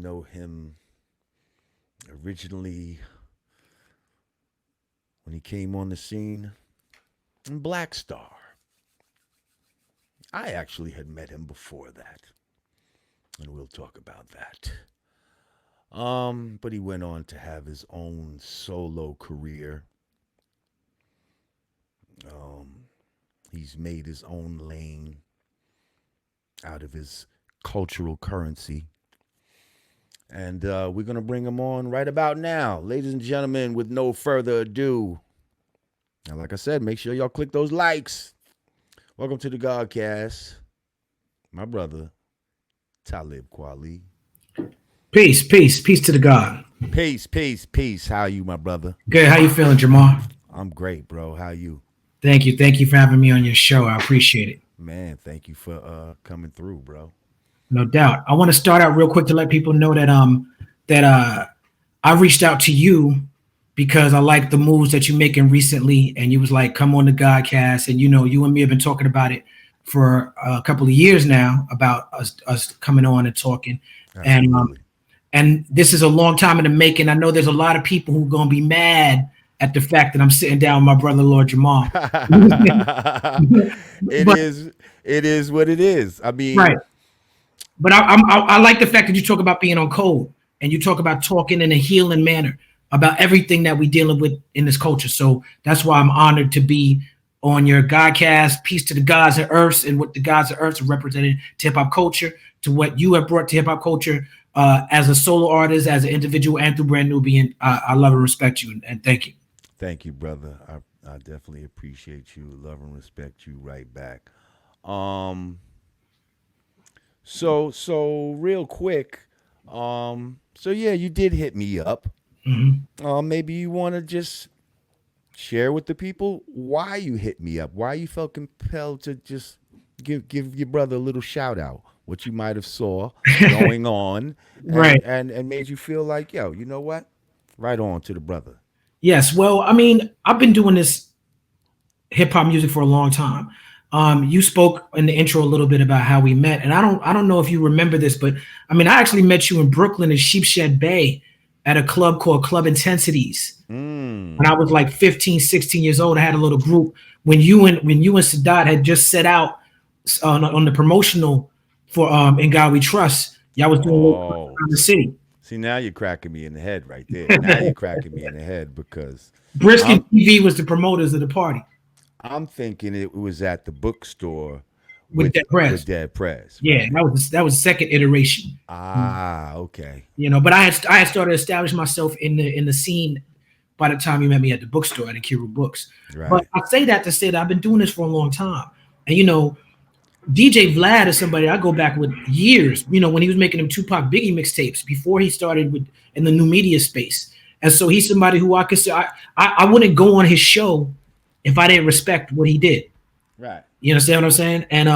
know him originally when he came on the scene in Black Star. I actually had met him before that, and we'll talk about that. But he went on to have his own solo career. Um, he's made his own lane out of his cultural currency. And we're going to bring him on right about now. Ladies and gentlemen, with no further ado. And like I said, make sure y'all click those likes. Welcome to the Godcast. My brother, Talib Kweli. Peace to the God. Peace, peace, peace. How you, my brother? Good. How you feeling, Jamar? I'm great, bro. How you? Thank you for having me on your show. I appreciate it. Man, thank you for coming through, bro. No doubt. I want to start out real quick to let people know that I reached out to you because I like the moves that you're making recently, and you was like, "Come on the Godcast," and you and me have been talking about it for a couple of years now about us coming on and talking, and Absolutely. and this is a long time in the making. I know there's a lot of people who are gonna be mad at the fact that I'm sitting down with my brother, Lord Jamal. it But is it is what it is. I right. mean, But I like the fact that you talk about being on code and you talk about talking in a healing manner about everything that we're dealing with in this culture. So that's why I'm honored to be on your Godcast. Peace to the gods and earths, and what the gods and earths are representing to hip hop culture, to what you have brought to hip hop culture as a solo artist, as an individual, and through Brand Nubian. I love and respect you, and thank you. thank you, brother. I definitely appreciate you. Love and respect you right back. Um so real quick, so yeah, you did hit me up. Mhm. Maybe you want to just share with the people why you hit me up, why you felt compelled to just give your brother a little shout out, what you might have saw going on, Right. and made you feel like, yo, you know what? Right on to the brother. Yes. Well, I mean, I've been doing this hip hop music for a long time. You spoke in the intro a little bit about how we met, and I don't know if you remember this, but I mean, I actually met you in Brooklyn in Sheepshead Bay at a club called Club Intensities when I Mm. was like 15, 16 years old. I had a little group when you and Sadat had just set out on the promotional for In God We Trust. Y'all was doing a little Oh, around the city. see, now you're cracking me in the head right there. Now you're cracking me in the head because Brisket I'm TV was the promoters of the party I'm thinking it was at the bookstore with with that press. Dead Press, Yeah, right? that was the second iteration. Ah, okay. But I had started establishing myself in the scene by the time you met me at the bookstore at Akiru Books. But Right. I say that to say that I've been doing this for a long time. And DJ Vlad is somebody I go back with years, when he was making them Tupac Biggie mixtapes before he started with in the new media space. And so he's somebody who I could say I wouldn't go on his show if I didn't respect what he did. Right. You understand what I'm saying? And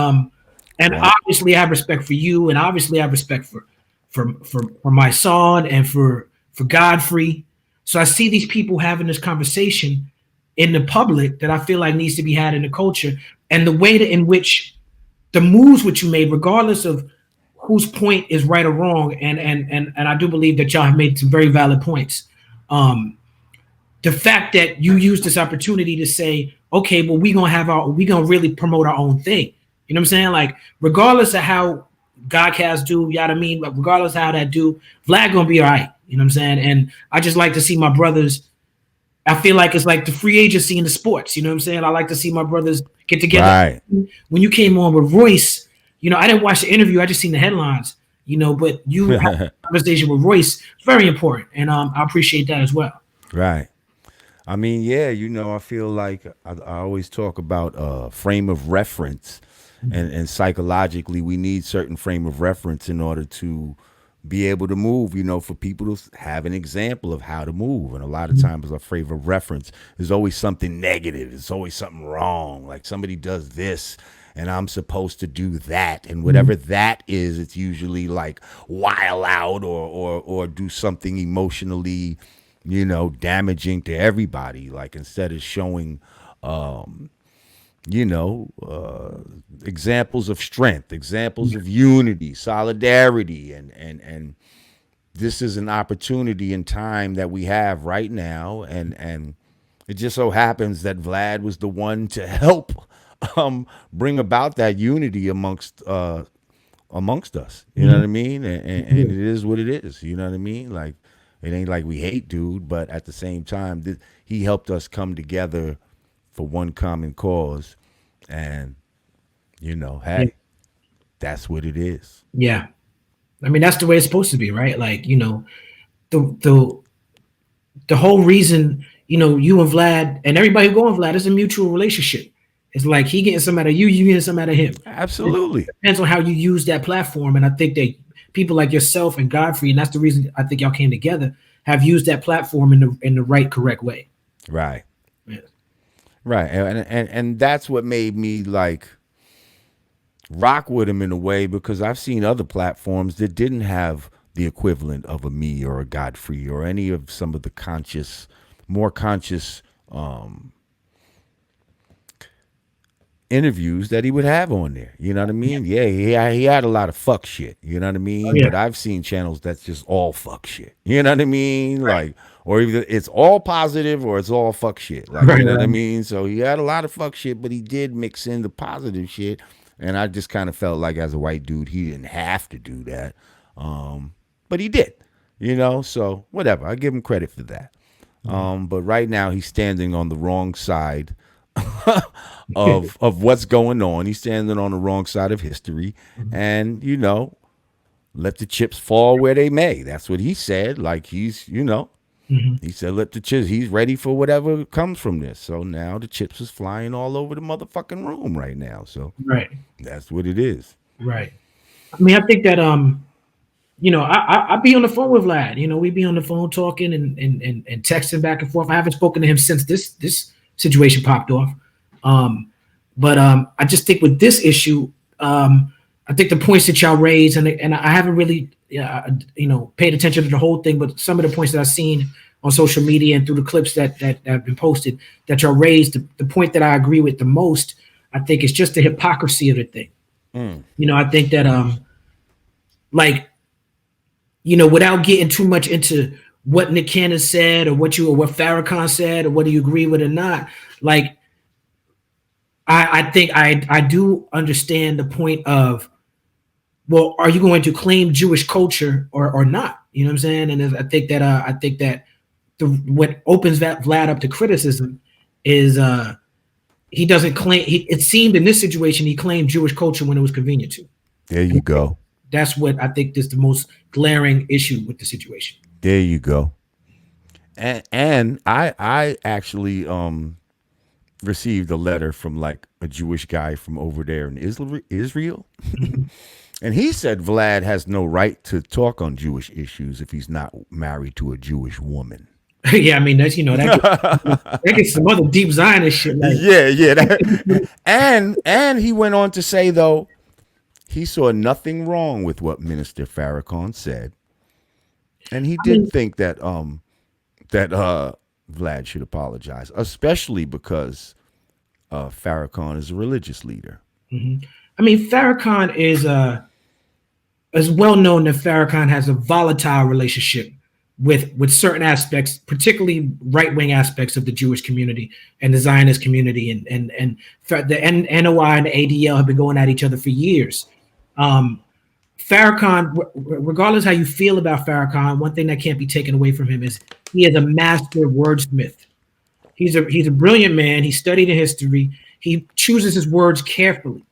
Right. obviously I have respect for you, and obviously I have respect for my son and for Godfrey. So I see these people having this conversation in the public that I feel like needs to be had in the culture, and the way that in which the moves which you made, regardless of whose point is right or wrong, and I do believe that y'all have made some very valid points. Um, the fact that you use this opportunity to say, okay, well, we gonna really promote our own thing. You know what I'm saying? Like, regardless of how Godcast do, you know what I mean? Like, regardless of how that do, Vlad gonna be all right. You know what I'm saying? And I just like to see my brothers. I feel like it's like the free agency in the sports. You know what I'm saying? I like to see my brothers get together. Right. When you came on with Royce, I didn't watch the interview. I just seen the headlines. But you had a conversation with Royce. It's very important, and I appreciate that as well. Right. I mean, yeah, I feel like I always talk about frame of reference, and psychologically, we need certain frame of reference in order to be able to move. For people to have an example of how to move, and a lot of times, a frame of reference is always something negative. It's always something wrong. Like somebody does this, and I'm supposed to do that, and whatever that is, it's usually like wild out or do something emotionally damaging to everybody. Like instead of showing, um, examples of strength, examples of unity, solidarity, and this is an opportunity in time that we have right now, and it just so happens that Vlad was the one to help bring about that unity amongst us. You know what I mean? And it is what it is. You know what I mean? Like, it ain't like we hate dude, but at the same time, he helped us come together for one common cause, and Yeah. hey, that's what it is. Yeah. I mean, that's the way it's supposed to be, right? Like, the the the whole reason, you and Vlad and everybody who go with Vlad is a mutual relationship. It's like he getting some out of you, you getting some out of him. It Absolutely. depends on how you use that platform. And I think that people like yourself and Godfrey, and that's the reason I think y'all came together, have used that platform in the right, correct way. Right. Yeah. Right. And that's what made me like rock with him in a way, because I've seen other platforms that didn't have the equivalent of a me or a Godfrey or any of some of the more conscious interviews that he would have on there. You know what I mean? Yeah, he had a lot of fuck shit. You know what I Oh mean? yeah. But I've seen channels that's just all fuck shit. You know what I mean? Right. Like, or either it's all positive or it's all fuck shit. Like, you Right. know what I Right. mean? So he had a lot of fuck shit, but he did mix in the positive shit. And I just kind of felt like, as a white dude, he didn't have to do that. But he did. So whatever. I give him credit for that. But right now he's standing on the wrong side of what's going on. He's standing on the wrong side of history, and let the chips fall where they may. That's what he said. Like, Mhm. he said, let the chips. He's ready for whatever comes from this. So now the chips is flying all over the motherfucking room right now. So Right. that's what it is. Right. I mean, I think that I be on the phone with Vlad. We be on the phone talking and texting back and forth. I haven't spoken to him since this situation popped off. But I just think with this issue, I think the points that y'all raised, and I haven't really paid attention to the whole thing, but some of the points that I've seen on social media and through the clips that have been posted that y'all raised, the point that I agree with the most, I think, is just the hypocrisy of the thing. I think that like without getting too much into what Nick Cannon said or what Farrakhan said or whether you agree with it or not, like I think I do understand the point of, well, are you going to claim Jewish culture or not? You know what I'm saying? And I think that what opens that Vlad up to criticism is he doesn't claim. It seemed in this situation he claimed Jewish culture when it was convenient to. There you go. That's what I think is the most glaring issue with the situation. There you go. And I actually received a letter from like a Jewish guy from over there in Israel. And he said Vlad has no right to talk on Jewish issues if he's not married to a Jewish woman. Yeah, I mean that's that gets some other deep Zionist shit. Like, Yeah. And he went on to say, though, he saw nothing wrong with what Minister Farrakhan said, and he I did mean, think that Vlad should apologize, especially because Farrakhan is a religious leader. I mean Farrakhan is well known that Farrakhan has a volatile relationship with certain aspects, particularly right wing aspects of the Jewish community and the Zionist community, and the NOI and the ADL have been going at each other for years. Farrakhan, regardless how you feel about Farrakhan, one thing that can't be taken away from him is he is a master wordsmith. He's a brilliant man. He studied in history. He chooses his words carefully.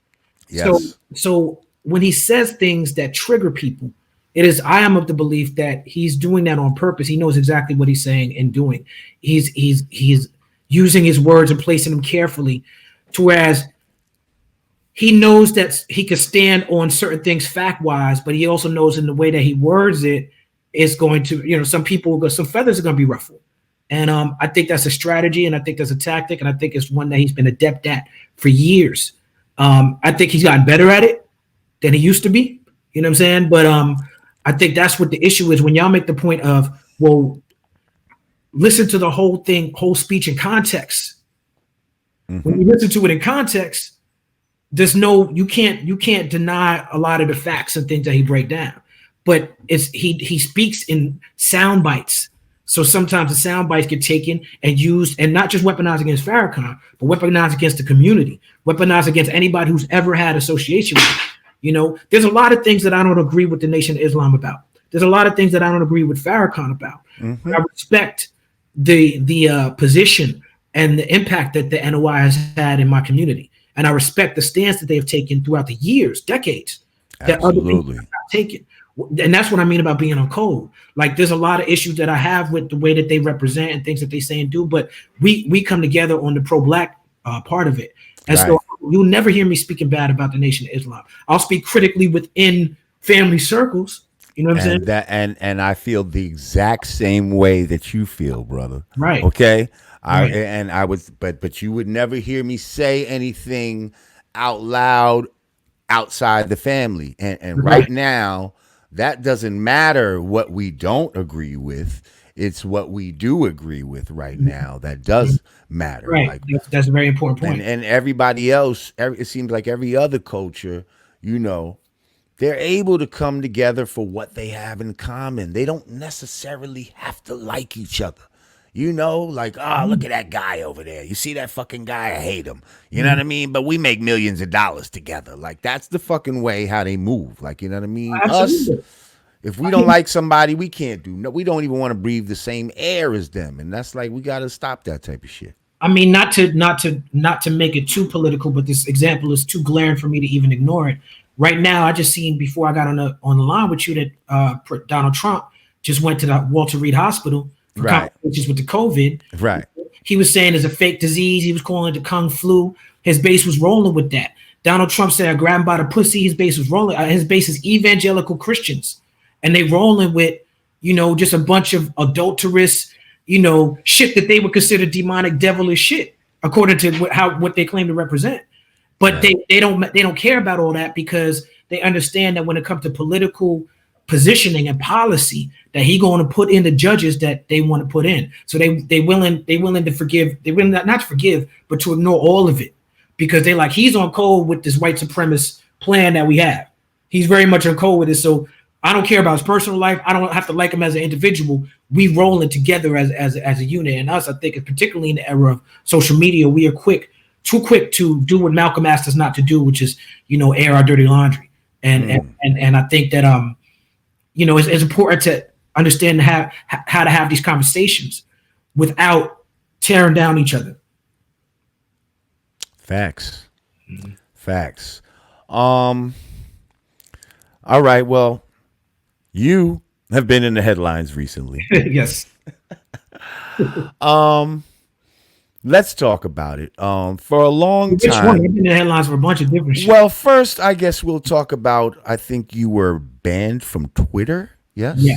So Yes. so when he says things that trigger people, I am of the belief that he's doing that on purpose. He knows exactly what he's saying and doing. He's using his words and placing them carefully, to whereas he knows that he could stand on certain things fact wise, but he also knows in the way that he words it is going to, some feathers are going to be ruffled. And I think that's a strategy, and I think that's a tactic, and I think it's one that he's been adept at for years. I think he's gotten better at it than he used to be. You know what I'm saying? But I think that's what the issue is when y'all make the point of, well, listen to the whole whole speech in context. When you listen to it in context, you can't deny a lot of the facts and things that he break down. but he speaks in sound bites. So sometimes the sound bites get taken and used, and not just weaponized against Farrakhan, but weaponized against the community, weaponized against anybody who's ever had association with it. There's a lot of things that I don't agree with the Nation of Islam about. There's a lot of things that I don't agree with Farrakhan about. Mm-hmm. I respect the position and the impact that the NOI has had in my community, and I respect the stance that they have taken throughout the years, decades, that other people have not taken. And that's what I mean about being on code. Like, there's a lot of issues that I have with the way that they represent and things that they say and do, but we come together on the pro-black part of it. And so you'll never hear me speaking bad about the Nation of Islam. I'll speak critically within family circles. You know what I'm saying? And I feel the exact same way that you feel, brother. Right. Okay. Right. But you would never hear me say anything out loud outside the family. And right now, that doesn't matter what we don't agree with. It's what we do agree with right now that does matter. Right. Like, that's a very important point. And everybody else, it seems like every other culture, they're able to come together for what they have in common. They don't necessarily have to like each other. Like, look at that guy over there. You see that fucking guy? I hate him. You know what I mean? But we make millions of dollars together. Like, that's the fucking way how they move. Like, you know what I mean? Absolutely. Us, if we don't like somebody, we can't do no. We don't even want to breathe the same air as them, and that's like, we got to stop that type of shit. I mean, not to make it too political, but this example is too glaring for me to even ignore it. Right now, I just seen before I got on the line with you that Donald Trump just went to the Walter Reed Hospital for complications with the COVID. Right. He was saying it's a fake disease. He was calling it the Kung flu. His base was rolling with that. Donald Trump said, I grabbed him by the pussy. His base was rolling. His base is evangelical Christians. And they rolling with, just a bunch of adulterous, shit that they would consider demonic, devilish shit, according to what they claim to represent. But they don't care about all that, because they understand that when it comes to political positioning and policy, that he going to put in the judges that they want to put in. So they willing to forgive. They willing not to forgive, but to ignore all of it, because they like, he's on code with this white supremacist plan that we have. He's very much on code with it. So I don't care about his personal life. I don't have to like him as an individual. We rolling together as a unit. And us, I think, particularly in the era of social media, we are too quick to do what Malcolm asked us not to do, which is, air our dirty laundry. And I think that it's important to understand how to have these conversations without tearing down each other. Facts. Facts. All right. Well, you have been in the headlines recently. Yes. Let's talk about it. For a long Which time. one? I've been in the headlines for a bunch of different shit. Well, first, I guess we'll talk about, I think you were banned from Twitter. Yes? Yeah.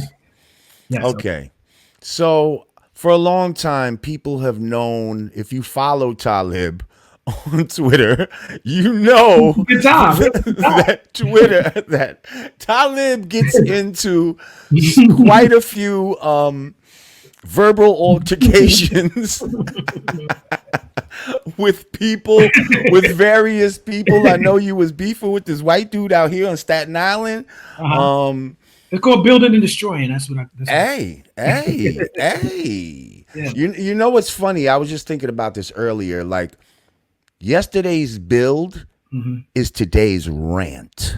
Yes. Okay. So for a long time, people have known, if you follow Talib on Twitter, Good time. that Talib gets into quite a few verbal altercations with various people. I know you was beefing with this white dude out here on Staten Island. It's called building and destroying. That's what Hey. Yeah. You know what's funny? I was just thinking about this earlier. Like, yesterday's build is today's rant.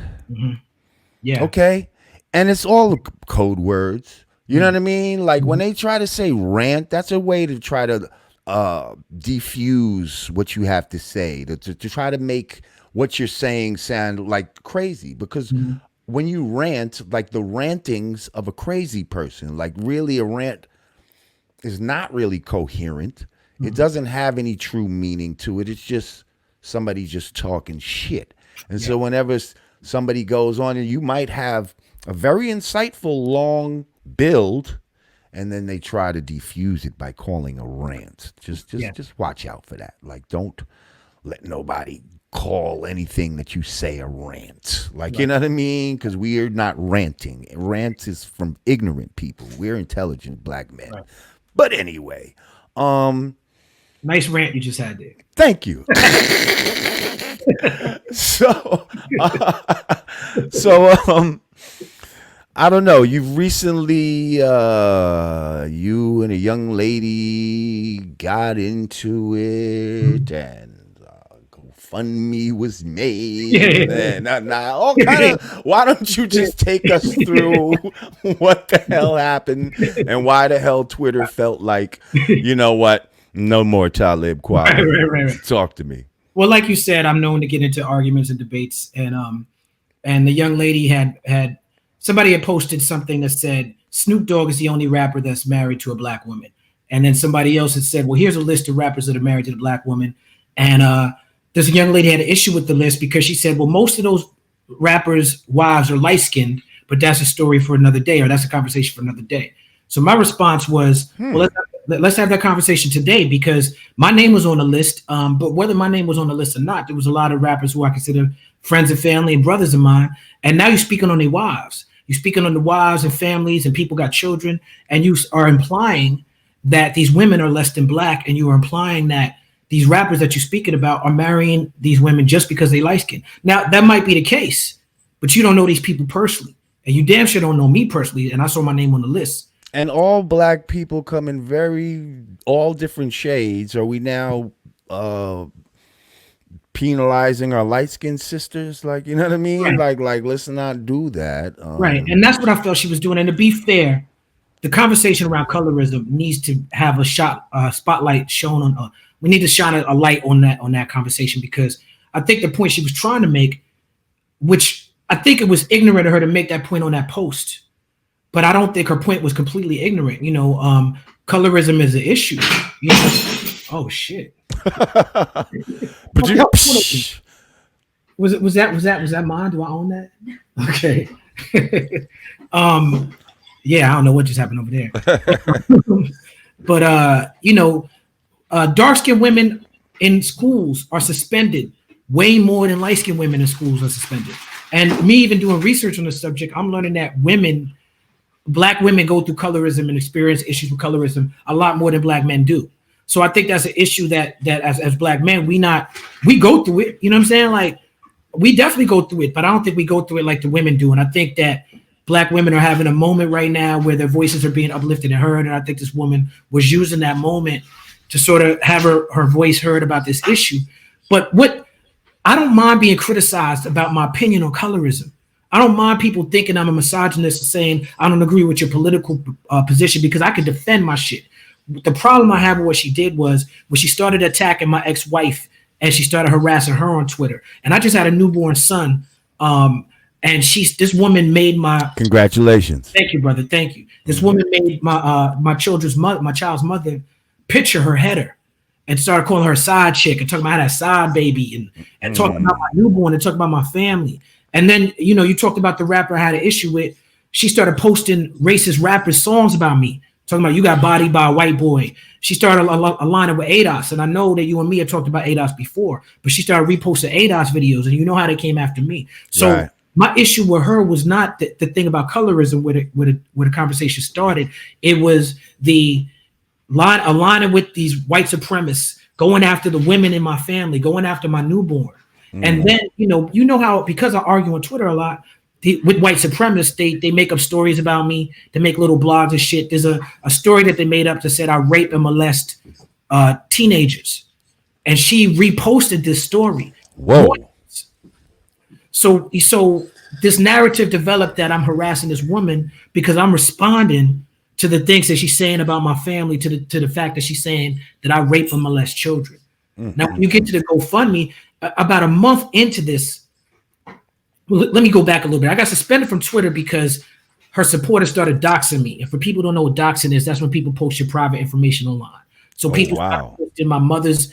Yeah. Okay? And it's all code words. You know what I mean? Like, when they try to say rant, that's a way to try to defuse what you have to say, to try to make what you're saying sound like crazy. Because when you rant, like the rantings of a crazy person, like really a rant is not really coherent. It doesn't have any true meaning to it. It's just somebody just talking shit. And so whenever somebody goes on, and you might have a very insightful long build, and then they try to defuse it by calling a rant. Just watch out for that. Like, don't let nobody call anything that you say a rant. Like, you know what I mean? Because we are not ranting. Rant is from ignorant people. We're intelligent black men. Right. But anyway, nice rant you just had there. Thank you. I don't know. You've recently, you and a young lady got into it, and GoFundMe was made, and now all kind of. Why don't you just take us through what the hell happened and why the hell Twitter felt like, you know what? No more Talib Right, Kweli. right, right, right. Talk to me. Well, like you said, I'm known to get into arguments and debates, and the young lady had somebody had posted something that said Snoop Dogg is the only rapper that's married to a black woman, and then somebody else had said, well, here's a list of rappers that are married to the black woman, and this young lady had an issue with the list because she said, well, most of those rappers' wives are light skinned, but that's a story for another day, or that's a conversation for another day. So my response was, well, let's have that conversation today because my name was on the list. But whether my name was on the list or not, there was a lot of rappers who I consider friends and family and brothers of mine. And now you're speaking on their wives. You're speaking on the wives and families, and people got children, and you are implying that these women are less than black, and you are implying that these rappers that you're speaking about are marrying these women just because they light skin. Now that might be the case, but you don't know these people personally, and you damn sure don't know me personally. And I saw my name on the list. And all black people come in all different shades. Are we now penalizing our light skinned sisters? Like, you know what I mean? Right. Like, let's not do that. Right. And that's what I felt she was doing. And to be fair, the conversation around colorism needs to have a spotlight shown on. We need to shine a light on that conversation because I think the point she was trying to make, which I think it was ignorant of her to make that point on that post, but I don't think her point was completely ignorant. Colorism is an issue. Oh shit! But you, was that mine? Do I own that? Okay. Yeah, I don't know what just happened over there. But dark skinned women in schools are suspended way more than light skinned women in schools are suspended. And me even doing research on the subject, I'm learning that black women go through colorism and experience issues with colorism a lot more than black men do. So I think that's an issue that as black men, we go through it. You know what I'm saying? Like we definitely go through it, but I don't think we go through it like the women do. And I think that black women are having a moment right now where their voices are being uplifted and heard. And I think this woman was using that moment to sort of have her voice heard about this issue. But I don't mind being criticized about my opinion on colorism. I don't mind people thinking I'm a misogynist and saying I don't agree with your political position because I can defend my shit. The problem I have with what she did was when she started attacking my ex-wife and she started harassing her on Twitter. And I just had a newborn son. And this woman made my congratulations. Thank you, brother. Thank you. This woman made my child's mother picture her header and started calling her a side chick and talking about that side baby and talking about my newborn and talking about my family. And then, you talked about the rapper I had an issue with. She started posting racist rappers songs about me, talking about you got bodied by a white boy. She started aligning with ADOS. And I know that you and me have talked about ADOS before, but she started reposting ADOS videos and you know how they came after me. So right. My issue with her was not the thing about colorism where the conversation started. It was the aligning with these white supremacists, going after the women in my family, going after my newborn. And then, you know how, because I argue on Twitter a lot with white supremacists, they make up stories about me. They make little blogs and shit. There's a story that they made up that said I rape and molest teenagers. And she reposted this story. Whoa. So this narrative developed that I'm harassing this woman because I'm responding to the things that she's saying about my family, to the fact that she's saying that I rape and molest children. Mm-hmm. Now, when you get to the GoFundMe, about a month into this, let me go back a little bit. I got suspended from Twitter because her supporters started doxing me. And for people who don't know what doxing is, that's when people post your private information online. So people posted my mother's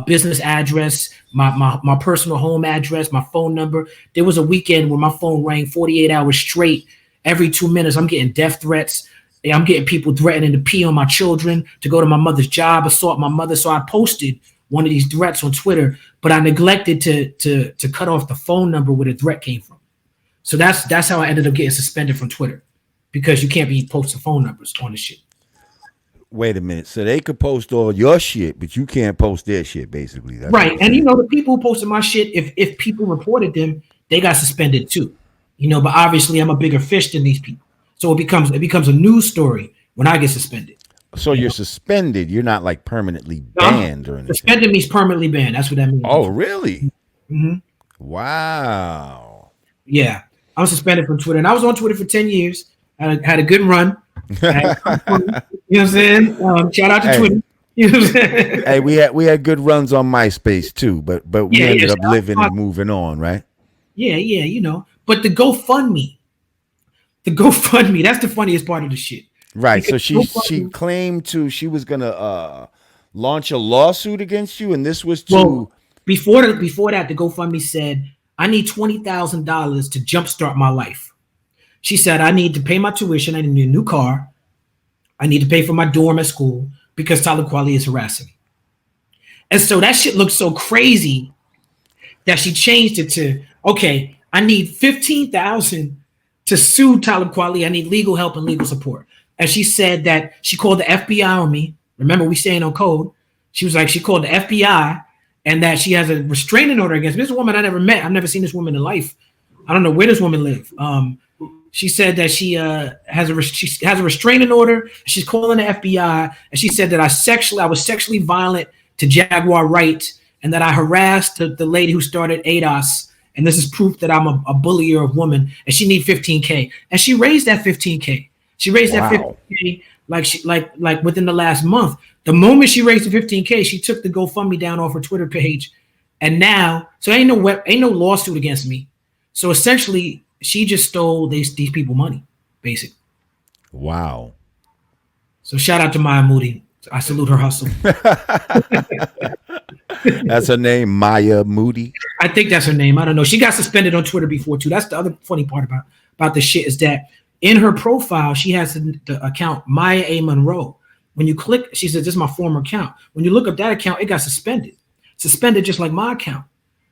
business address, my personal home address, my phone number. There was a weekend where my phone rang 48 hours straight. Every 2 minutes, I'm getting death threats. I'm getting people threatening to pee on my children, to go to my mother's job, assault my mother. So I posted one of these threats on Twitter, but I neglected to cut off the phone number where the threat came from. So that's how I ended up getting suspended from Twitter, because you can't be posting phone numbers on the shit. Wait a minute. So they could post all your shit, but you can't post their shit, basically. That's right. And the people who posted my shit, if people reported them, they got suspended too. But obviously I'm a bigger fish than these people. So it becomes a news story when I get suspended. So You you're know, suspended. You're not like permanently no, banned or anything. suspended means permanently banned. That's what that means. Oh, really? Hmm. Wow. Yeah, I'm suspended from Twitter, and I was on Twitter for 10 years. Had a good run. Had fun, you know what I'm saying? Shout out to Hey, Twitter. You know what I'm saying? hey, we had good runs on MySpace too, but we Yeah, yeah, ended up shout living out and moving on, right? yeah, yeah. But that's the funniest part of the shit Right. because So she GoFundMe. claimed she was gonna launch a lawsuit against you, and this was to Well, before that, the GoFundMe said, "I need $20,000 to jumpstart my life." She said, "I need to pay my tuition. I need a new car. I need to pay for my dorm at school because Talib Kweli is harassing me." And so that shit looked so crazy that she changed it to, okay, I need 15,000 to sue Talib Kweli. I need legal help and legal support. And she said that she called the FBI on me. Remember, we staying on code. She was like, she called the FBI and that she has a restraining order against me. This is a woman I never met. I've never seen this woman in life. I don't know where this woman live. She said that she has a restraining order. She's calling the FBI, and she said that I was sexually violent to Jaguar Wright, and that I harassed the lady who started ADOS. And this is proof that I'm a bullier of women. And she need 15K, and she raised that 15K. She raised that wow. 15K like within the last month. The moment she raised the 15K, she took the GoFundMe down off her Twitter page, and now so ain't no lawsuit against me. So essentially, she just stole these people money, basically. Wow. So shout out to Maya Moody. I salute her hustle. That's her name, Maya Moody. I think that's her name. I don't know. She got suspended on Twitter before too. That's the other funny part about this shit is that in her profile she has the account Maya A Monroe. When you click, she says this is my former account. When you look up that account, it got suspended just like my account.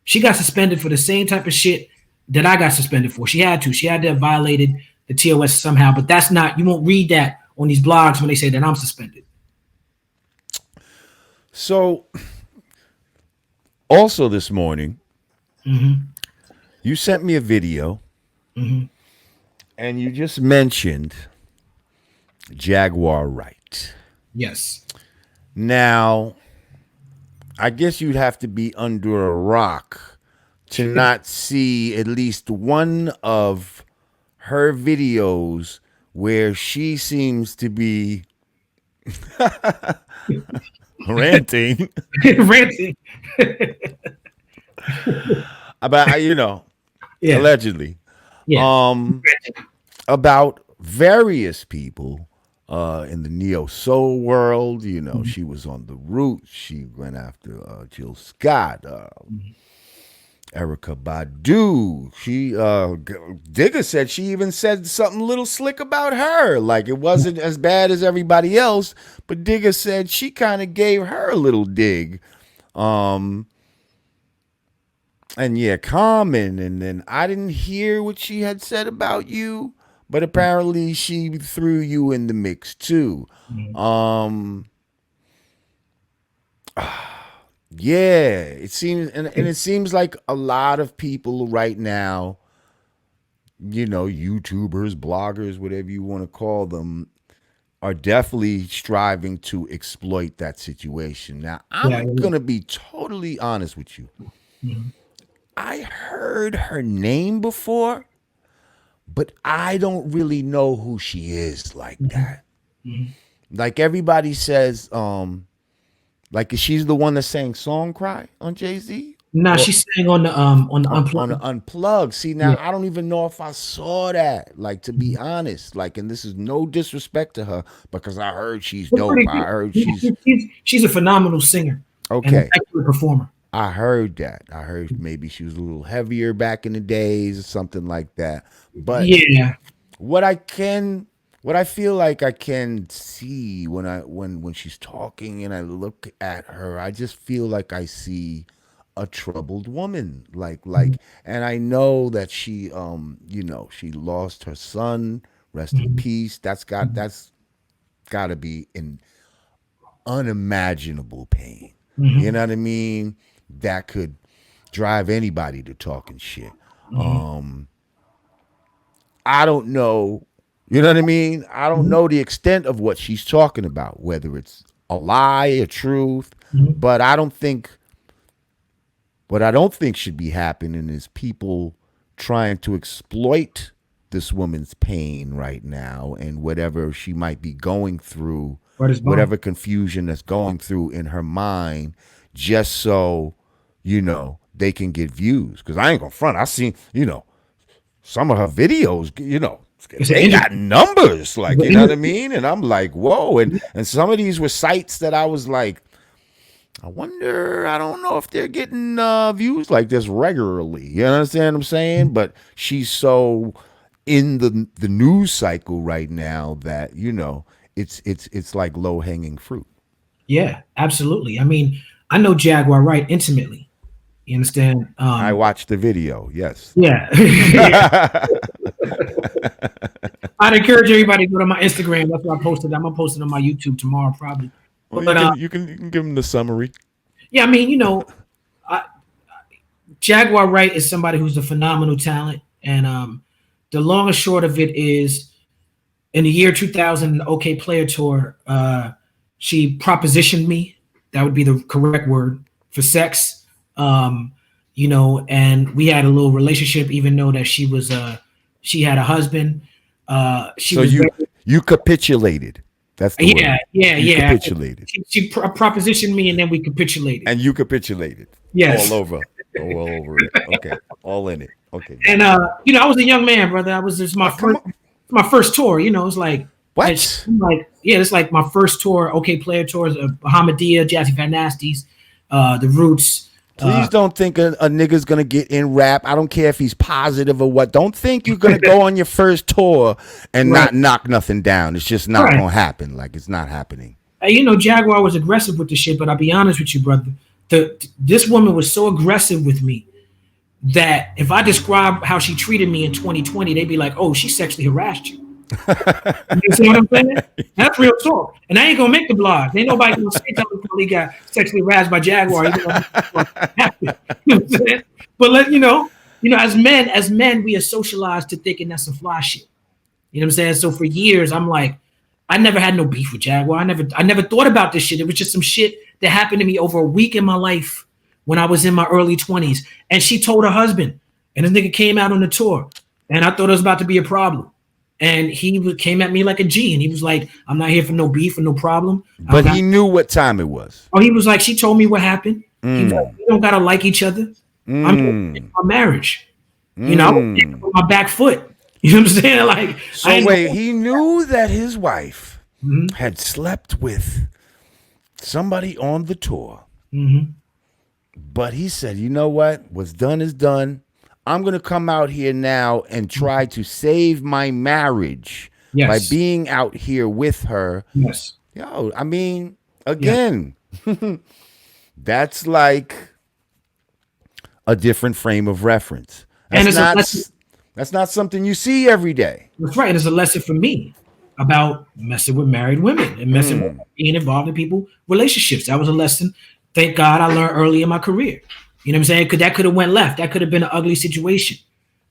She got suspended for the same type of shit that I got suspended for. She had to have violated the TOS somehow, but that's not. You won't read that on these blogs when they say that I'm suspended. So also this morning, you sent me a video, and you just mentioned Jaguar Wright. Yes. Now, I guess you'd have to be under a rock to not see at least one of her videos where she seems to be ranting Ranting. about, Yeah. allegedly, Yeah. um, about various people in the neo soul world. She was on the Roots. She went after Jill Scott, Erica Badu. Digger said she even said something a little slick about her, like it wasn't as bad as everybody else. But Digger said she kind of gave her a little dig. And yeah, Common, and then I didn't hear what she had said about you, but apparently she threw you in the mix too. Um, yeah, it seems, and it seems like a lot of people right now, YouTubers, bloggers, whatever you want to call them, are definitely striving to exploit that situation. Now, Yeah. I'm gonna be totally honest with you. I heard her name before, but I don't really know who she is like that. Like everybody says, like she's the one that sang "Song Cry" on Jay-Z, Nah, or she's saying on the on unplugged. Unplugged. See, Yeah. now I don't even know if I saw that. Like, to be honest, like, and this is no disrespect to her because I heard she's She's dope. pretty I good. heard Yeah, she's she's a phenomenal singer and an okay. excellent performer. I heard that. I heard maybe she was a little heavier back in the days or something like that. But Yeah. what I can, what I feel like I can see when she's talking and I look at her, I just feel like I see a troubled woman. And I know that she lost her son. Rest in Mhm. peace. That's got to be in unimaginable pain. You Mhm. know what I mean? That could drive anybody to talking shit. Mhm. I don't know. You know what I mean? I don't know the extent of what she's talking about, whether it's a lie, a truth. Mhm. But I don't think what I don't think should be happening is people trying to exploit this woman's pain right now and whatever she might be going through, Word is bond. whatever confusion that's going through in her mind, just so, they can get views. Because I ain't gonna front. I seen, some of her videos, It's an they got industry. numbers, like, It's you an know what I industry. mean? And I'm like, whoa. And some of these were sites that I was like, I don't know if they're getting views like this regularly. You understand what I'm saying? But she's so in the news cycle right now that, it's like low hanging fruit. Yeah, absolutely. I mean, I know Jaguar Wright intimately. You understand? I watched the video, yes. Yeah. I'd encourage everybody to go to my Instagram. That's what I posted. I'm gonna post it on my YouTube tomorrow, probably. Well, But you can give them the summary. yeah, I mean, I, Jaguar Wright is somebody who's a phenomenal talent, and the long and short of it is, in the year 2000, the OK Player Tour, she propositioned me. That would be the correct word for sex. And we had a little relationship, even though that she had a husband. She So was you capitulated. That's the yeah, word. yeah, You yeah. capitulated. She propositioned me, and then we capitulated. And you capitulated. Yes. All over. All over it. Okay. All in it. Okay. And Gotcha. I was a young man, brother. I was just Oh, come on. my first tour. It's like What? it's like my first tour. OK Player Tours, Bahamadia, Jazzy Van Nasty's, the Roots. Please don't think a nigga's gonna get in rap. I don't care if he's positive or what. Don't think you're gonna go on your first tour and Right. not knock nothing down. It's just not Right. gonna happen. Like, it's not happening. Jaguar was aggressive with the shit, but I'll be honest with you, brother. This woman was so aggressive with me that if I describe how she treated me in 2020, they'd be like, "Oh, she sexually harassed you." You see what I'm saying? That's real talk. And I ain't gonna make the blog. Ain't nobody gonna say Talib Kweli got sexually harassed by Jaguar. Even though you know what I'm saying? But as men, we are socialized to thinking that's some fly shit. You know what I'm saying? So for years, I'm like, I never had no beef with Jaguar. I never thought about this shit. It was just some shit that happened to me over a week in my life when I was in my early 20s. And she told her husband, and this nigga came out on the tour, and I thought it was about to be a problem. And he came at me like a G, and he was like, "I'm not here for no beef or no problem." But he knew what time it was. He was like, "She told me what happened. He was like, we don't gotta like each other. I'm in my marriage. I was with my back foot. You know what I'm saying? Like, So wait, he knew that his wife had slept with somebody on the tour. But he said, you know what? What's done is done. I'm going to come out here now and try to save my marriage by Yes. being out here with her. Yes. Yo, I mean, again, that's like a different frame of reference. And That's not something you see every day. That's right. And it's a lesson for me about messing with married women and messing with being involved in people relationships. That was a lesson. Thank God I learned early in my career. You know what I'm saying? Because that could have went left. That could have been an ugly situation.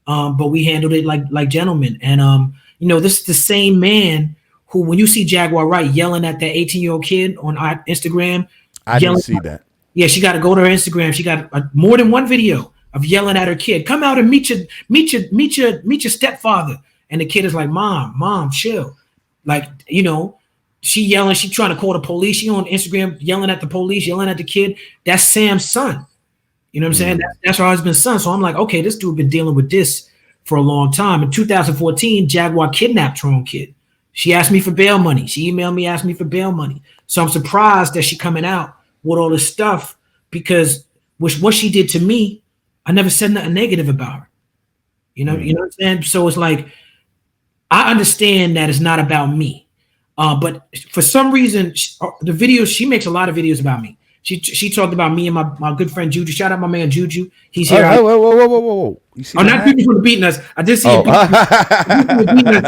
But we handled it like gentlemen. And this is the same man who, when you see Jaguar Wright yelling at that 18-year-old kid on Instagram, I didn't see that. Yeah, she got to go to her Instagram. She got more than one video of yelling at her kid. Come out and meet your stepfather. And the kid is like, Mom, chill. Like, she yelling. She trying to call the police. She on Instagram yelling at the police, yelling at the kid. That's Sam's son. You know what I'm saying? That's her husband's son. So I'm like, okay, this dude been dealing with this for a long time. In 2014, Jaguar kidnapped her own kid. She asked me for bail money. She emailed me, asked me for bail money. So I'm surprised that she coming out with all this stuff because what she did to me, I never said nothing negative about her. You know what I'm saying? So it's like, I understand that it's not about me. But for some reason, the videos, she makes a lot of videos about me. She talked about me and my good friend Juju. Shout out my man Juju. He's here. Whoa. You see not Juju for beating us. I did see him beating us.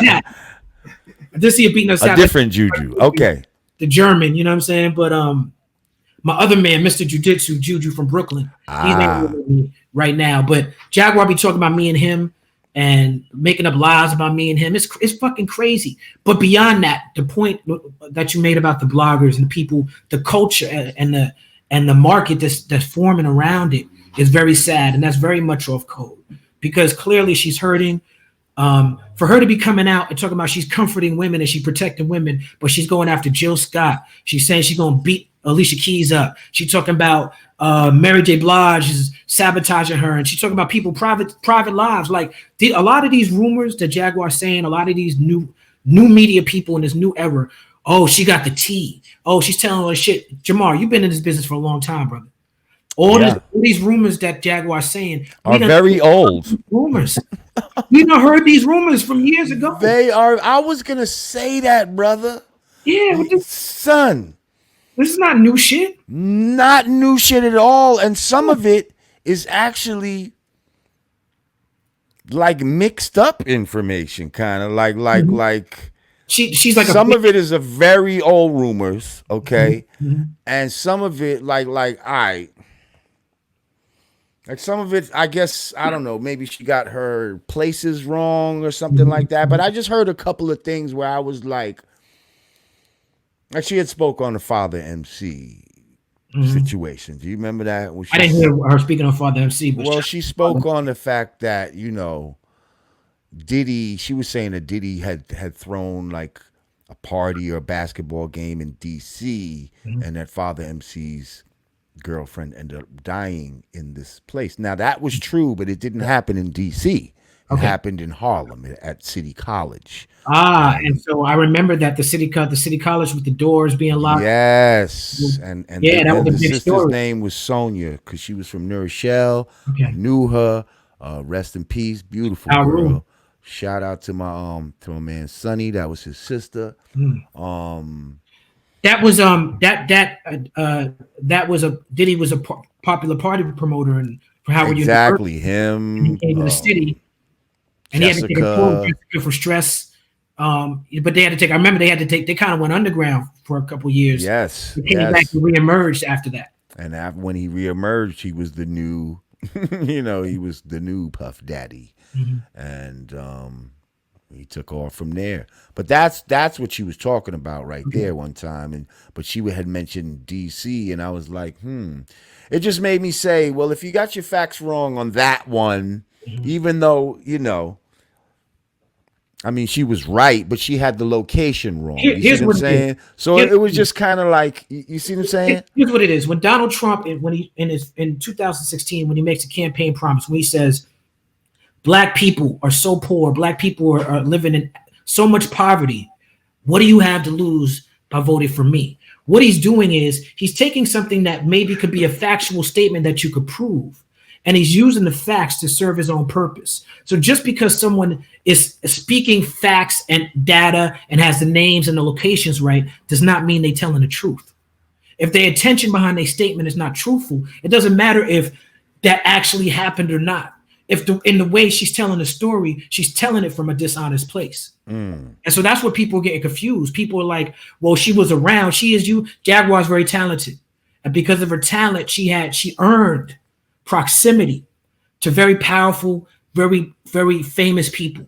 I did see it beating us. A different Juju. Okay. The German, you know what I'm saying? But my other man, Mr. Jiu-Jitsu, Juju from Brooklyn, he's not with me right now. But Jaguar be talking about me and him. and making up lies about me and him. It's fucking crazy. But beyond that, the point that you made about the bloggers and the people, the culture and the market that's forming around it is very sad, and that's very much off code because clearly she's hurting. For her to be coming out and talking about she's comforting women and she's protecting women, but she's going after Jill Scott. She's saying she's going to beat Alicia Keys up. She's talking about Mary J. Blige is sabotaging her, and she's talking about people private lives. Like a lot of these rumors that Jaguar's saying, a lot of these new media people in this new era. Oh, she got the tea. Oh, she's telling all this shit. Jamar, you've been in this business for a long time, brother. All these rumors that Jaguar's saying are very old rumors. We done heard these rumors from years ago. They are. I was gonna say that, brother. Yeah, son. This is not new shit. Not new shit at all, and some of it is actually like mixed up information, kind of like. She's like some of it is a very old rumors, okay, and some of it like I. Like some of it, I guess, I don't know, maybe she got her places wrong or something like that. But I just heard a couple of things where I was like she had spoke on the Father MC situation. Do you remember that? I didn't hear her speaking on Father MC. But well, she spoke on the fact that, Diddy, she was saying that Diddy had thrown like a party or a basketball game in D.C. And that Father MC's girlfriend ended up dying in this place. Now that was true, but it didn't happen in D.C. It happened in Harlem at City College. And so I remember that the city college with the doors being locked. Yes, and that was a the big sister's story. name was Sonia because she was from New Rochelle. I knew her. Rest in peace, beautiful girl. Shout out to my man Sonny. That was his sister. That was Diddy was a popular party promoter and for Howard exactly University. Him. He came to the city, and he had to take a tour for stress. But they had to take. I remember they had to take. They kind of went underground for a couple years. Yes, they came back and reemerged after that. And when he reemerged, he was the new, he was the new Puff Daddy, and he took off from there. But that's what she was talking about right there one time. But she had mentioned DC, and I was like, It just made me say, well, if you got your facts wrong on that one, even though, I mean, she was right, but she had the location wrong. You see what I'm saying? So it was just kind of like, you see what I'm saying? Here's what it is. When Donald Trump, in 2016, when he makes a campaign promise, when he says, Black people are so poor, Black people are living in so much poverty, what do you have to lose by voting for me? What he's doing is he's taking something that maybe could be a factual statement that you could prove, and he's using the facts to serve his own purpose. So just because someone is speaking facts and data and has the names and the locations right does not mean they're telling the truth. If their intention behind their statement is not truthful, it doesn't matter if that actually happened or not. If in the way she's telling the story, she's telling it from a dishonest place. And so that's what people are getting confused. People are like, well, she was around. Jaguar's very talented. And because of her talent, she earned proximity to very powerful, very, very famous people.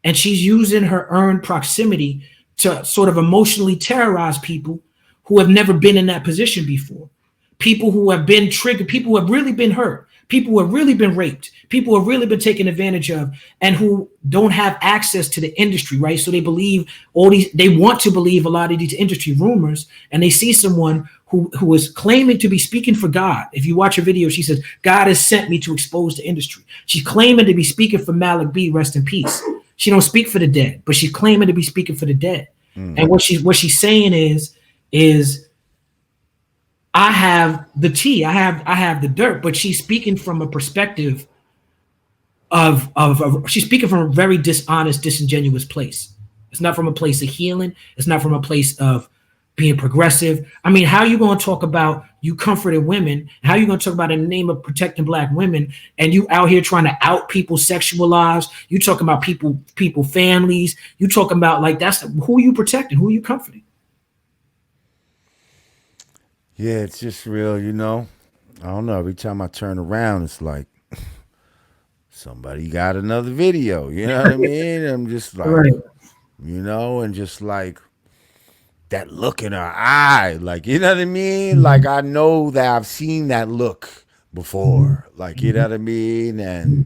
And she's using her earned proximity to sort of emotionally terrorize people who have never been in that position before. People who have been triggered, people who have really been hurt, people who have really been raped, people who have really been taken advantage of, and who don't have access to the industry, right? So they want to believe a lot of these industry rumors, and they see someone who is claiming to be speaking for God. If you watch her video, she says, God has sent me to expose the industry. She's claiming to be speaking for Malik B, rest in peace. She don't speak for the dead, but she's claiming to be speaking for the dead. And what she's saying is I have the tea, I have the dirt, but she's speaking from a perspective of she's speaking from a very dishonest, disingenuous place. It's not from a place of healing. It's not from a place of being progressive. I mean, how are you going to talk about you comforted women? How are you going to talk about in the name of protecting Black women, and you out here trying to out people's sexual lives? You talking about people families. You talking about like who are you protecting? Who are you comforting? Yeah, it's just real, I don't know. Every time I turn around, it's like somebody got another video. You know what I mean? I'm just like, Right. and just like that look in her eye, like, you know what I mean? Like, Mhm. I know that I've seen that look Mhm. before, like, you know Mhm. what I mean? And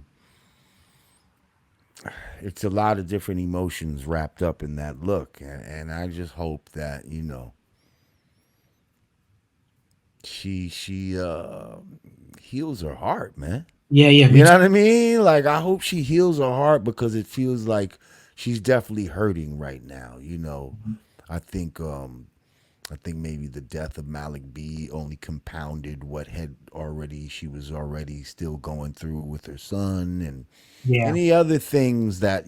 it's a lot of different emotions wrapped up in that look, and I just hope that she heals her heart, man. Yeah, yeah, me You know too. what I mean? Like, I hope she heals her heart because it feels like she's definitely hurting right now. I think I think maybe the death of Malik B only compounded what had already she was already still going through with her son and Yeah, any other things that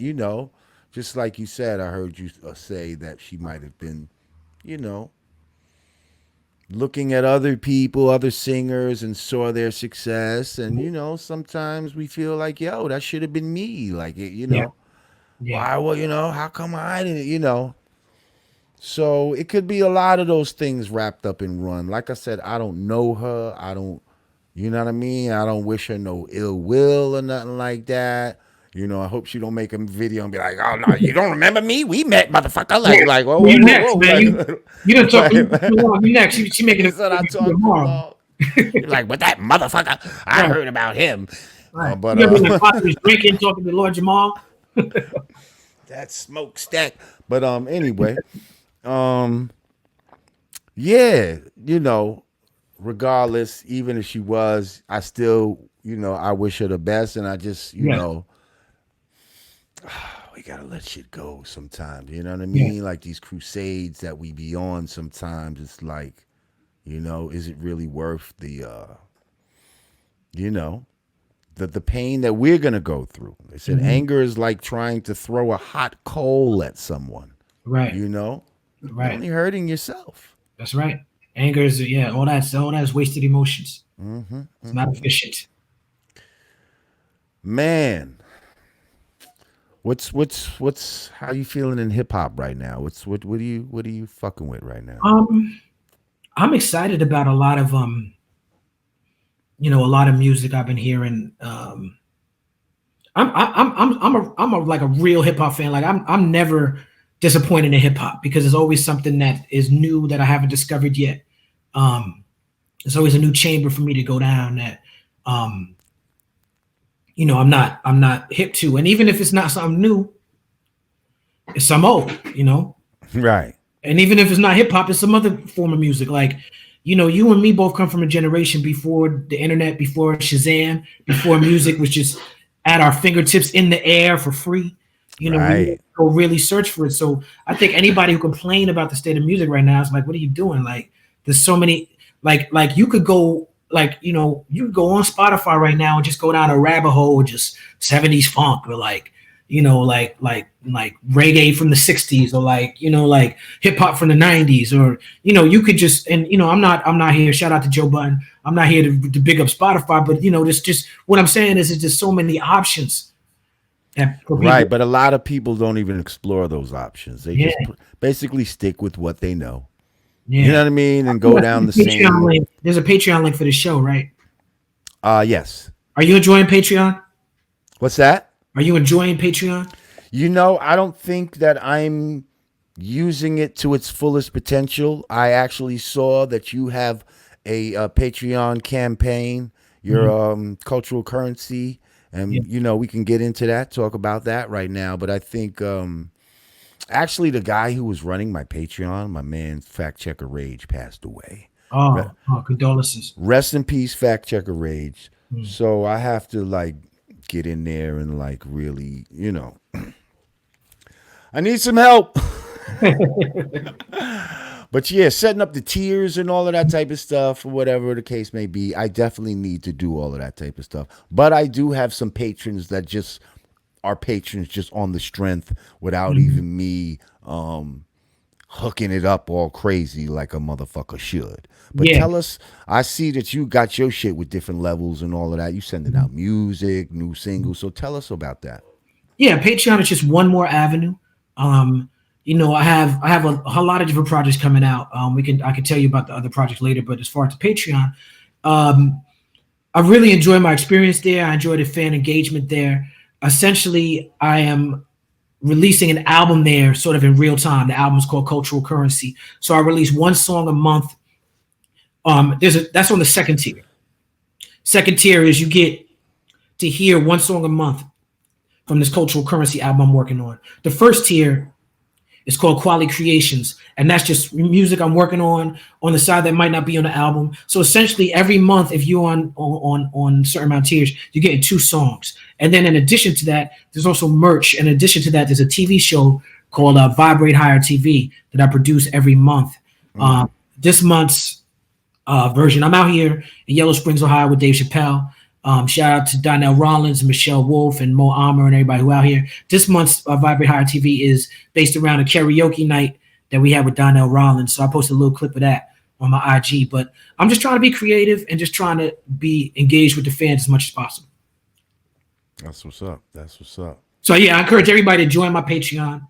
just like you said. I heard you say that she might have been, you know, looking at other people, other singers, and saw their success. And sometimes we feel like, yo, that should have been me. Like, yeah, yeah, why? Well, how come I didn't? So it could be a lot of those things wrapped up in Run. Like I said, I don't know her. I don't, you know what I mean? I don't wish her no ill will or nothing like that. I hope she don't make a video and be like, "Oh no, you don't remember me? We met, motherfucker." yeah. Like, whoa, Well, whoa, you whoa, next, whoa. man. Like, You done talk too like, long. You next. She making he a said I video talked too tomorrow. long. You're like, but that motherfucker, I Right, heard about him. right. But You gonna be in the closet drinking, talking to Lord Jamal. that smokestack. But anyway, um, yeah, regardless, even if she was, I still, I wish her the best, and I just, Yeah, we gotta let shit go sometimes. You know what I yeah, mean? Like these crusades that we be on. Sometimes it's like, is it really worth you know, the pain that we're gonna go through? They said hmm, anger is like trying to throw a hot coal at someone. right, You know, you're right. only hurting yourself. That's right. Anger is yeah. All that is wasted emotions. It's not efficient. Man, what's how you feeling in hip hop right now? What are you fucking with right now? Um, I'm excited about a lot of music I've been hearing. I'm a like a real hip hop fan. Like I'm never disappointed in hip hop because there's always something that is new that I haven't discovered yet. Um, there's always a new chamber for me to go down that um, I'm not hip to. And even if it's not something new, it's some old. Right, And even if it's not hip hop, it's some other form of music. Like, you and me both come from a generation before the internet, before Shazam, before music was just at our fingertips in the air for free. We right, go really search for it. So I think anybody who complain about the state of music right now is like, what are you doing? Like, there's so many. Like you could go. You could go on Spotify right now and just go down a rabbit hole, just 70s funk or like reggae from the 60s or like hip hop from the 90s or you could just and I'm not here, shout out to Joe Budden, I'm not here to big up Spotify, but this just what I'm saying is it's just so many options that for right. people. But a lot of people don't even explore those options. They Yeah, just basically stick with what they know. You know yeah. what I mean? And go down the Patreon same. link. There's a Patreon link for the show, right? Yes. Are you enjoying Patreon? What's that? Are you enjoying Patreon? I don't think that I'm using it to its fullest potential. I actually saw that you have a Patreon campaign, your Mhm. cultural currency, Yeah. and we can get into that, talk about that right now. But I think actually the guy who was running my Patreon, my man Fact Checker Rage, passed away. Re- Oh, condolences. Rest in peace, Fact Checker Rage. Mm. So I have to like get in there and like really, I need some help. But yeah, setting up the tiers and all of that type of stuff, or whatever the case may be, I definitely need to do all of that type of stuff. But I do have some patrons that just are patrons just on the strength without Mhm. even me hooking it up all crazy like a motherfucker should. But Yeah. tell us, I see that you got your shit with different levels and all of that. You sending out music, new singles. So tell us about that. Yeah, Patreon is just one more avenue. I have a lot of different projects coming out. I can tell you about the other projects later, but as far as the Patreon, um, I really enjoyed my experience there. I enjoyed the fan engagement there. Essentially, I am releasing an album there sort of in real time. The album is called Cultural Currency. So I release one song a month. That's on the second tier. Second tier is you get to hear one song a month from this Cultural Currency album I'm working on. The first tier is called Quality Creations, and that's just music I'm working on the side that might not be on the album. So essentially, every month, if you're on certain amount of tiers, you're getting 2 songs. And then in addition to that, there's also merch. In addition to that, there's a TV show called Vibrate Higher TV that I produce every month. This month's version, I'm out here in Yellow Springs, Ohio, with Dave Chappelle. Shout out to Donnell Rollins, Michelle Wolf, and Mo Amer, and everybody who out here. This month's Vibrate Higher TV is based around a karaoke night that we had with Donnell Rollins. So I posted a little clip of that on my IG. But I'm just trying to be creative and just trying to be engaged with the fans as much as possible. That's what's up. That's what's up. So yeah, I encourage everybody to join my Patreon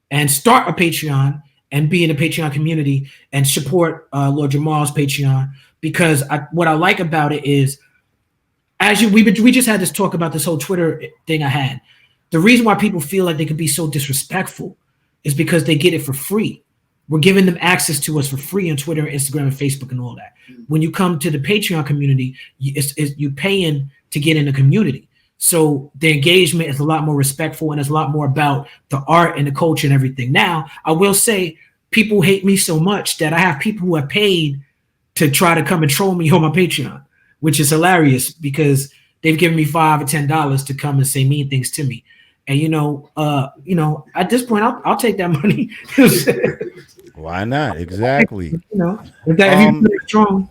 and start a Patreon and be in the Patreon community and support Lord Jamal's Patreon, because what I like about it is, we just had this talk about this whole Twitter thing I had. The reason why people feel like they could be so disrespectful is because they get it for free. We're giving them access to us for free on Twitter, Instagram, and Facebook, and all that. When you come to the Patreon community, you paying to get in the community. So the engagement is a lot more respectful, and it's a lot more about the art and the culture and everything. Now, I will say people hate me so much that I have people who have paid to try to come and troll me on my Patreon, which is hilarious because they've given me $5 or $10 to come and say mean things to me. And at this point, I'll take that money. Why not? Exactly. If you're strong.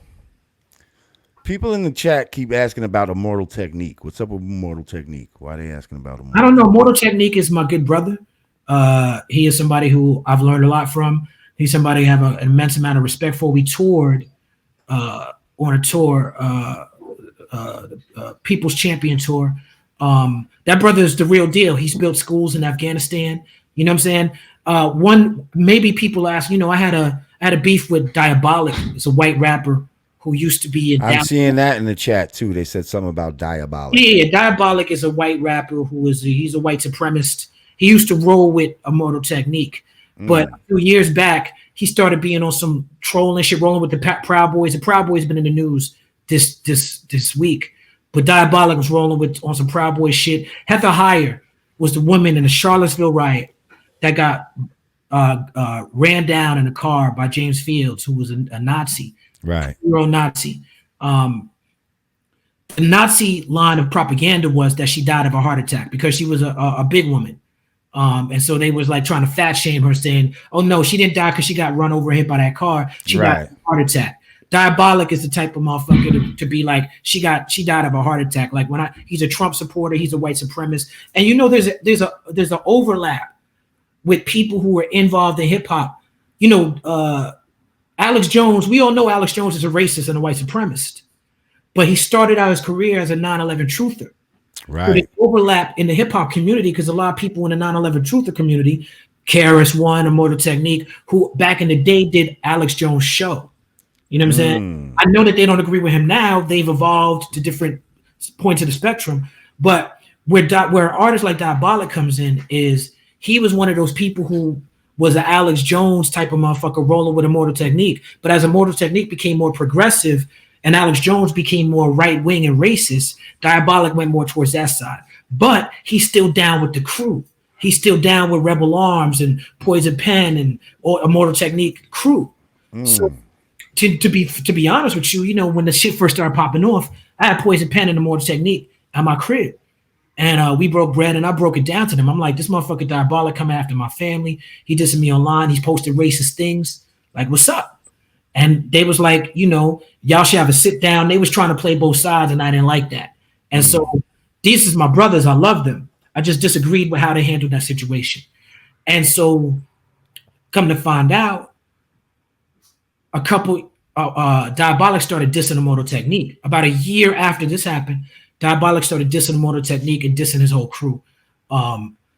People in the chat keep asking about Immortal Technique. What's up with Immortal Technique? Why are they asking about Immortal? I don't know. Immortal Technique is my good brother. He is somebody who I've learned a lot from. He's somebody I have an immense amount of respect for. We toured on a tour, People's Champion Tour. That brother is the real deal. He's built schools in Afghanistan. You know what I'm saying? Maybe people ask, I had a beef with Diabolic. It's a white rapper who used to be in. I'm seeing that in the chat too. They said something about Diabolic. Yeah, Diabolic is a white rapper he's a white supremacist. He used to roll with Immortal Technique, but a few years back he started being on some trolling shit, rolling with the Proud Boys. The Proud Boys been in the news this week, but Diabolic was rolling on some Proud Boys shit. Heather Heyer was the woman in the Charlottesville riot that got ran down in a car by James Fields, who was a Nazi. Right. Nazi. The Nazi line of propaganda was that she died of a heart attack because she was a big woman. And so they was like trying to fat shame her, saying, oh no, she didn't die because she got run over and hit by that car. She died of a heart attack. Diabolic is the type of motherfucker to be like, she died of a heart attack. Like he's a Trump supporter, he's a white supremacist. And there's an overlap with people who are involved in hip hop. Alex Jones, we all know Alex Jones is a racist and a white supremacist, but he started out his career as a 9/11 truther. Right. So they overlap in the hip hop community because a lot of people in the 9/11 truther community, KRS-One, Immortal Technique, who back in the day did Alex Jones' show. You know what I'm saying? I know that they don't agree with him now. They've evolved to different points of the spectrum, but where artists like Diabolic comes in is he was one of those people who was an Alex Jones type of motherfucker rolling with Immortal Technique. But as Immortal Technique became more progressive and Alex Jones became more right-wing and racist, Diabolic went more towards that side. But he's still down with the crew. He's still down with Rebel Arms and Poison Pen and Immortal Technique crew. So to be honest with you, when the shit first started popping off, I had Poison Pen and Immortal Technique at my crib. And we broke bread, and I broke it down to them. I'm like, this motherfucker Diabolic coming after my family. He dissing me online. He's posted racist things. Like, what's up? And they was like, y'all should have a sit down. They was trying to play both sides, and I didn't like that. And so these is my brothers. I love them. I just disagreed with how they handled that situation. And so come to find out, a couple Diabolic started dissing Immortal Technique. About a year after this happened, Diabolic started dissing Immortal Technique and dissing his whole crew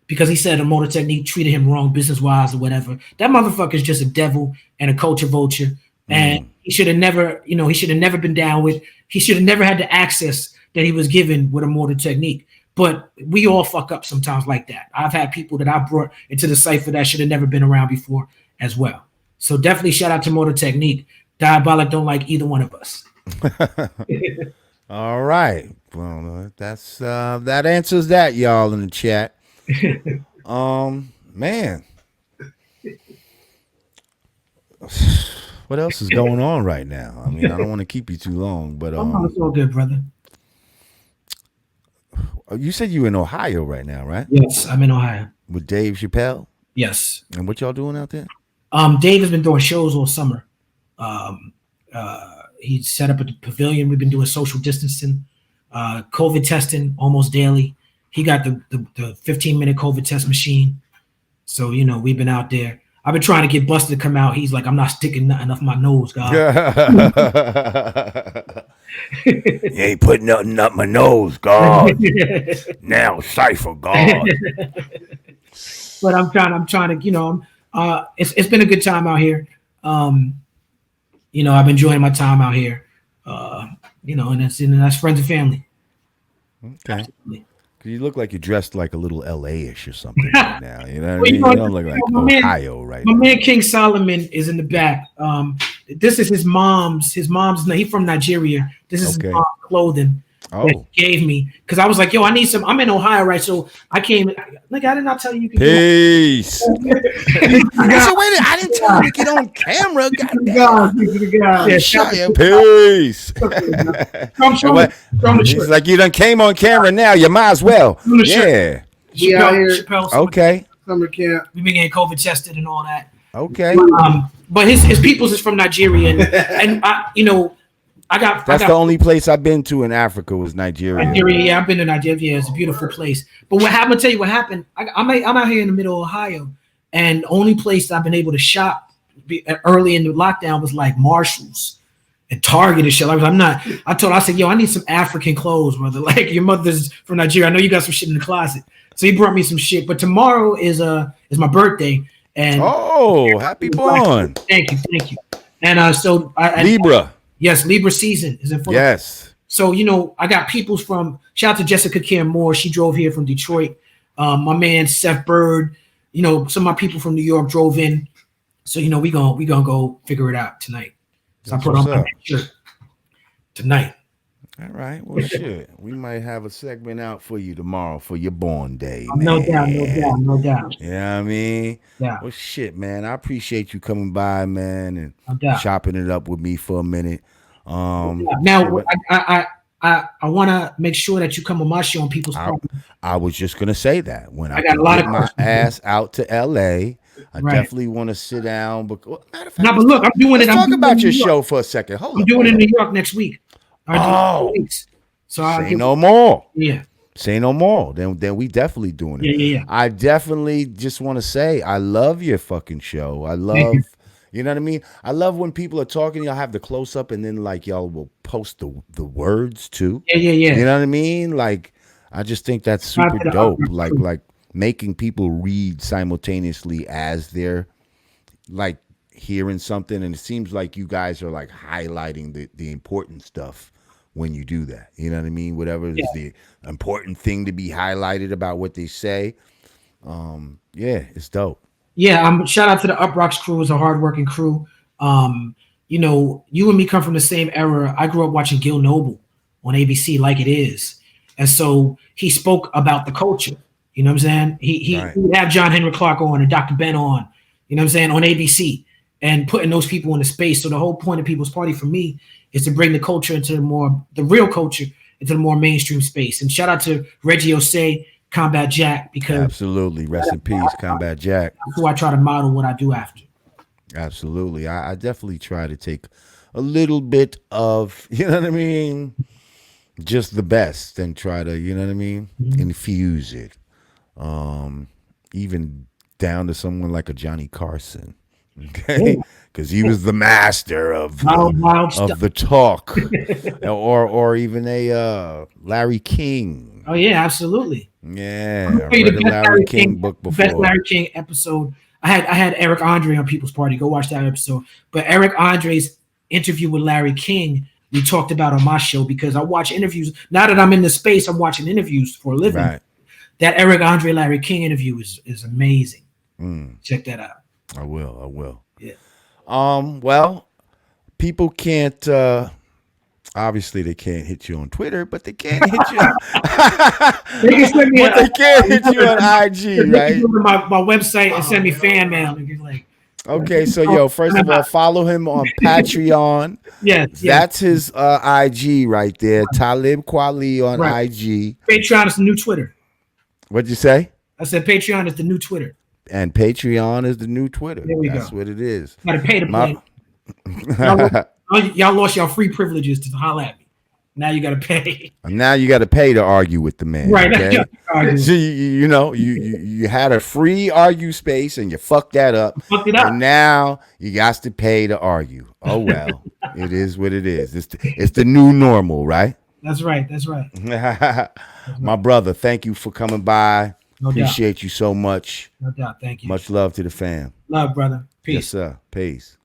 because he said Immortal Technique treated him wrong business-wise or whatever. That motherfucker is just a devil and a culture vulture. and he should have never, he should have never been down with. He should have never had the access that he was given with Immortal Technique. But we all fuck up sometimes like that. I've had people that I brought into the cipher that should have never been around before as well. So definitely shout out to Immortal Technique. Diabolic don't like either one of us. All right. Well, that's that answers that, y'all in the chat. Man. What else is going on right now? I mean, I don't want to keep you too long, but it's all good, brother. You said you in Ohio right now, right? Yes, I'm in Ohio. With Dave Chappelle? Yes. And what y'all doing out there? Dave has been doing shows all summer. He set up at the pavilion. We've been doing social distancing, COVID testing almost daily. He got the 15-minute COVID test machine. So, we've been out there. I've been trying to get Buster to come out. He's like, I'm not sticking nothing up my nose, God. You ain't putting nothing up my nose, God. Now, cipher, God. But I'm trying to, it's been a good time out here. I've been enjoying my time out here. And that's friends and family. Okay. Absolutely. You look like you're dressed like a little LA-ish or something right now. You know what I mean? You don't look like Ohio right now. My man King Solomon is in the back. This is his mom's. He's from Nigeria. This is his mom's clothing that he gave me. Because I was like, yo, I need some. I'm in Ohio, right? So I came. Like, I did not tell you can Peace. So wait, I didn't tell you to get on camera. Peace. He's like, you done came on camera now. You might as well. Yeah. Chappelle, okay. Summer camp. We've been getting COVID tested and all that. Okay. But his people's is from Nigeria, and I got. That's the only place I've been to in Africa was Nigeria. Nigeria, yeah, I've been to Nigeria. It's a beautiful place. But what happened? I'm gonna tell you what happened. I'm out here in the middle of Ohio, and the only place I've been able to shop early in the lockdown was like Marshalls and Target and shit. I said, yo, I need some African clothes, brother. Like your mother's from Nigeria. I know you got some shit in the closet. So he brought me some shit. But tomorrow is my birthday. And happy born. Thank you. And so Libra. Yes, Libra season is in full. Yes. So, I got people's from, shout out to Jessica Kim Moore. She drove here from Detroit. My man, Seth Bird, some of my people from New York drove in. So, we gonna go figure it out tonight. So I put on my shirt tonight. All right. Well, shit. We might have a segment out for you tomorrow for your born day, man. No doubt. Yeah, you know what I mean? Yeah. Well, shit, man. I appreciate you coming by, man, and chopping it up with me for a minute. Now, I want to make sure that you come on my show on People's Problem. I was just gonna say that when I got a lot of my ass out to LA. I definitely want to sit down. But matter of fact, but look, I'm doing it. Talk about your show for a second. I'm doing it in New York next week. So say no more. Yeah. Say no more. Then we definitely doing it. Yeah. I definitely just want to say I love your fucking show. I love, you know what I mean? I love when people are talking, y'all have the close up and then like y'all will post the words too. Yeah. You know what I mean? Like I just think that's super dope. Like making people read simultaneously as they're like hearing something, and it seems like you guys are like highlighting the important stuff when you do that. You know what I mean? Whatever is the important thing to be highlighted about what they say. It's dope. Yeah, shout out to the Uprocks crew. It's a hardworking crew. You and me come from the same era. I grew up watching Gil Noble on ABC, Like It Is. And so he spoke about the culture. You know what I'm saying? He would have John Henry Clark on and Dr. Ben on, you know what I'm saying, on ABC, and putting those people in the space. So the whole point of People's Party for me is to bring the culture into the real culture into the more mainstream space. And shout out to Reggie Osei, Combat Jack, because absolutely, rest in peace, Combat Jack. That's who I try to model what I do after. Absolutely, I definitely try to take a little bit of, you know what I mean, just the best, and try to, you know what I mean, infuse it, even down to someone like a Johnny Carson. Okay, because he was the master of the talk, or even a Larry King. Oh yeah, absolutely. Yeah, I read the Larry King book before. Best Larry King episode I had Eric Andre on People's Party. Go watch that episode. But Eric Andre's interview with Larry King, we talked about on my show because I watch interviews. Now that I'm in the space, I'm watching interviews for a living. Right. That Eric Andre Larry King interview is amazing. Check that out. I will. I will. Yeah. Well, people can't. Obviously, they can't hit you on Twitter, but they can't hit you. They can send me But they can't hit you on IG, they right? can go to my website and send me fan mail. And get like, Okay, so yo, first of all, follow him on Patreon. yes, That's his IG right there. Talib Kweli on Right. IG. Patreon is the new Twitter. What'd you say? I said Patreon is the new Twitter. And Patreon is the new Twitter. There we That's go. what it is. Got to pay to My- play. Y'all lost y'all free privileges to holler at me. Now you got to pay. Now you got to pay to argue with the man. Right. Okay? So you had a free argue space and you fucked that up. Fucked it up. And now you got to pay to argue. Oh well, it is what it is. It's the new normal, right? That's right. That's right. My brother, thank you for coming by. No doubt. Appreciate you so much. No doubt. Thank you. Much love to the fam. Love, brother. Peace. Yes, sir. Peace.